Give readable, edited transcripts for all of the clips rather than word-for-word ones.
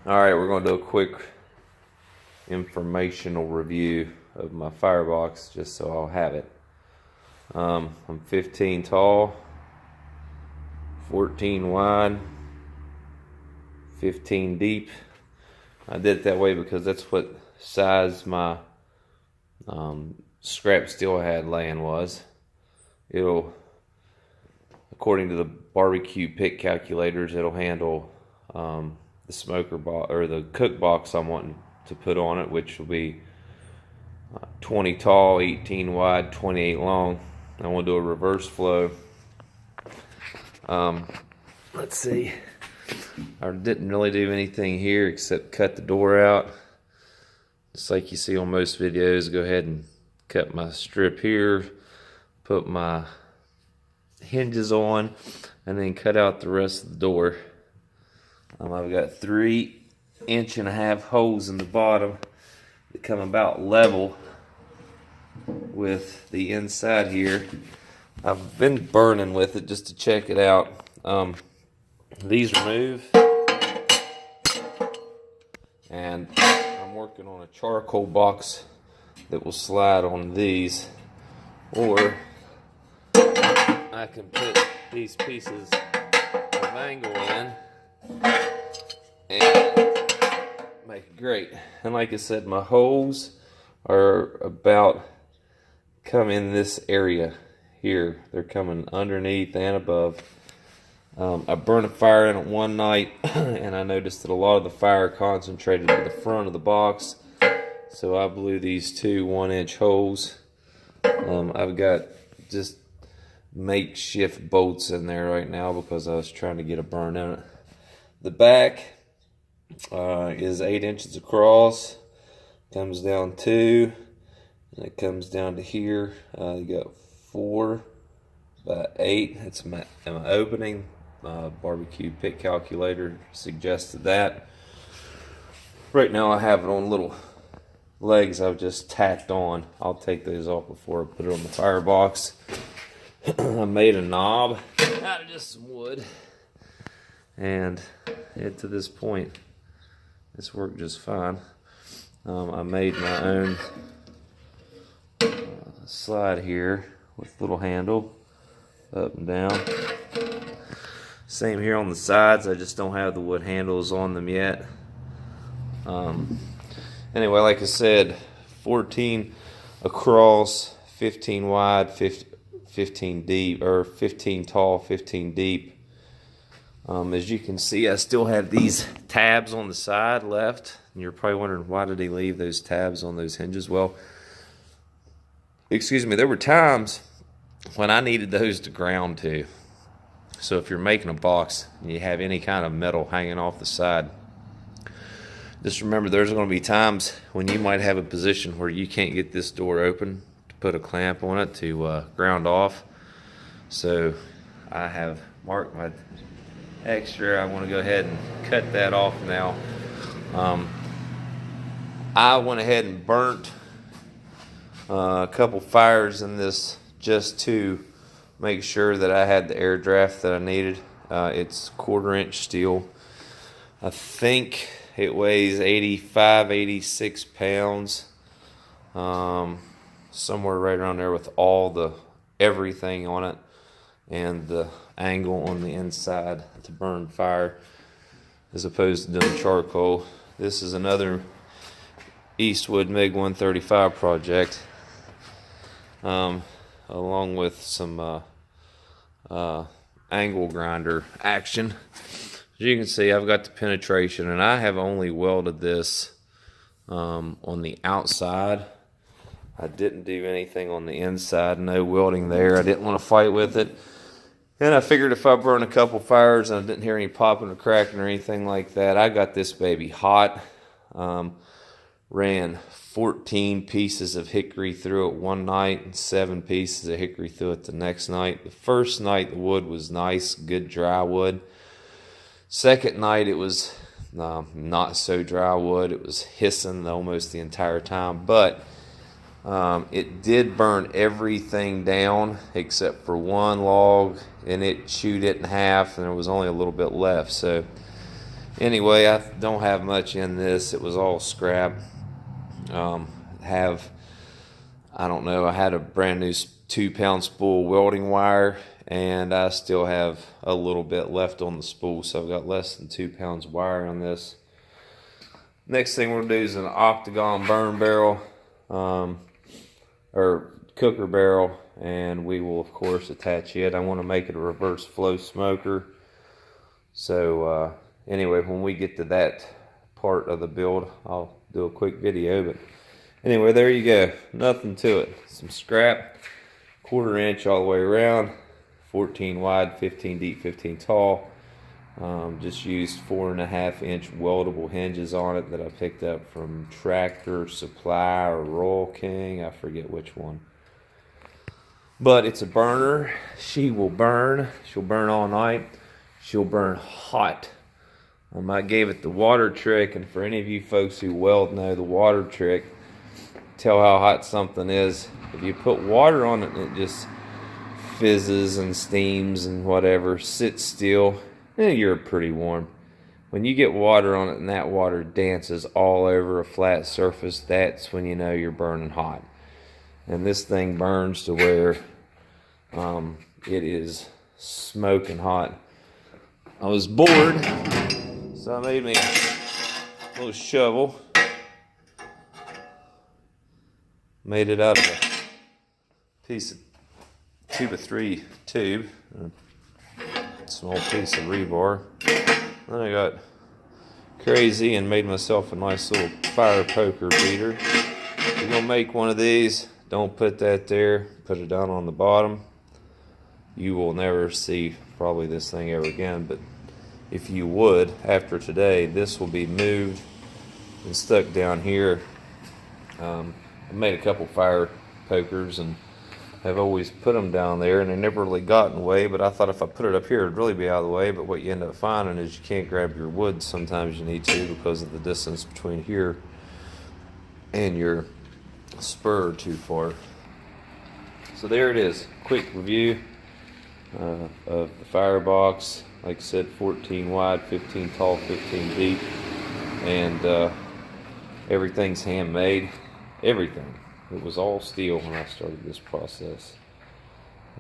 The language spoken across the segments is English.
Alright, we're going to do a quick informational review of my Firebox just so I'll have it. I'm 15 tall, 14 wide, 15 deep. I did it that way because that's what size my scrap steel I had laying was. It'll, according to the barbecue pit calculators, it'll handle the smoker box or the cook box I'm wanting to put on it, which will be 20 tall, 18 wide, 28 long. I want to do a reverse flow. Let's see. I didn't really do anything here except cut the door out. Just like you see on most videos, go ahead and cut my strip here, put my hinges on, and then cut out the rest of the door. I've got 3.5 inch holes in the bottom that come about level with the inside here. I've been burning with it just to check it out. These remove, and I'm working on a charcoal box that will slide on these, or I can put these pieces of angle in and make it great. And like I said, my holes are about come in this area here. They're coming underneath and above. I burned a fire in it one night and I noticed that a lot of the fire concentrated to the front of the box, so I blew these two 1-inch holes. I've got just makeshift bolts in there right now because I was trying to get a burn in it. The back is 8 inches across, comes down 2, and it comes down to here. You got 4 by 8. That's my opening. Barbecue pit calculator suggested that. Right now I have it on little legs I've just tacked on. I'll take those off before I put it on the Firebox. I made a knob out of just some wood, and to this point it's worked just fine. I made my own slide here with little handle up and down. Same here on the sides, I just don't have the wood handles on them yet. Anyway, like I said, 14 across, 15 wide, 15 deep, or 15 tall, 15 deep. As you can see, I still have these tabs on the side left. And you're probably wondering, why did he leave those tabs on those hinges? Well, excuse me, there were times when I needed those to ground to. So if you're making a box and you have any kind of metal hanging off the side, just remember there's going to be times when you might have a position where you can't get this door open to put a clamp on it to ground off. So I have marked my extra. I want to go ahead and cut that off now. I went ahead and burnt a couple fires in this just to make sure that I had the air draft that I needed. It's 1/4 inch steel. I think it weighs 85, 86 pounds. Somewhere right around there with all the everything on it and the angle on the inside to burn fire as opposed to doing charcoal. This is another Eastwood MiG 135 project, along with some angle grinder action. As you can see, I've got the penetration, and I have only welded this on the outside. I didn't do anything on the inside, no welding there. I didn't want to fight with it. And I figured if I burn a couple fires and I didn't hear any popping or cracking or anything like that, I got this baby hot. Ran 14 pieces of hickory through it one night and 7 pieces of hickory through it the next night. The first night the wood was nice, good dry wood. Second night it was not so dry wood. It was hissing almost the entire time, but it did burn everything down except for one log, and it chewed it in half, and there was only a little bit left. So Anyway, I don't have much in this. It was all scrap. I don't know, I had a brand new 2-pound spool welding wire, and I still have a little bit left on the spool, so I've got less than 2 pounds wire on this. Next thing we'll do is an octagon burn barrel, or cooker barrel, and we will of course attach it. I want to make it a reverse flow smoker. So anyway, when we get to that part of the build, I'll do a quick video. But anyway, there you go. Nothing to it. Some scrap, 1/4 inch all the way around, 14 wide, 15 deep, 15 tall. Just used 4.5 inch weldable hinges on it that I picked up from Tractor Supply or Royal King. I forget which one. But it's a burner. She will burn. She'll burn all night. She'll burn hot. I gave it the water trick, and for any of you folks who weld know the water trick, tell how hot something is. If you put water on it and it just fizzes and steams and whatever, sits still, you're pretty warm. When you get water on it and that water dances all over a flat surface, that's when you know you're burning hot. And this thing burns to where it is smoking hot. I was bored, so I made me a little shovel. Made it out of a piece of 2x3 tube, a small piece of rebar. Then I got crazy and made myself a nice little fire poker beater. If you're gonna make one of these, don't put that there. Put it down on the bottom. You will never see probably this thing ever again, but if you would, after today, this will be moved and stuck down here. I made a couple fire pokers and have always put them down there, and they never really got in the way, but I thought if I put it up here, it'd really be out of the way. But what you end up finding is you can't grab your wood sometimes you need to because of the distance between here and your spur too far. So there it is, quick review of the Firebox. Like I said, 14 wide, 15 tall, 15 deep, and everything's handmade. Everything. It was all steel when I started this process,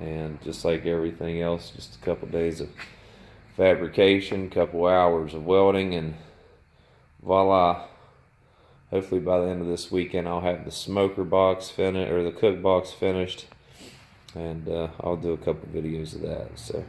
and just like everything else, just a couple days of fabrication, couple hours of welding, and voila. Hopefully by the end of this weekend I'll have the smoker box finished, or the cook box finished, and I'll do a couple videos of that. So